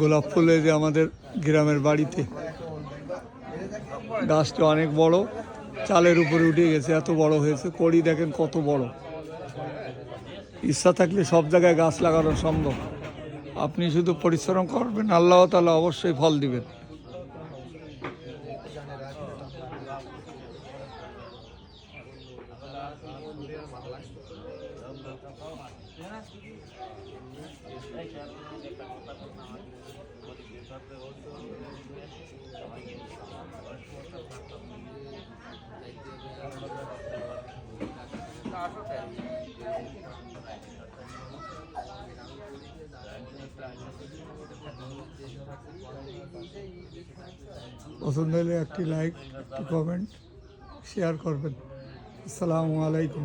গোলাপ ফুল যে আমাদের গ্রামের বাড়িতে গাছটা অনেক বড়, চালের উপরে উঠে গেছে, এত বড় হয়েছে। কড়ি দেখেন কত বড়। ইচ্ছা থাকলে সব জায়গায় গাছ লাগানো সম্ভব। আপনি শুধু পরিশ্রম করবেন, আল্লাহ তাআলা অবশ্যই ফল দিবেন। পছন্দ হলে একটি লাইক, একটি কমেন্ট, শেয়ার করবেন। আসসালামু আলাইকুম।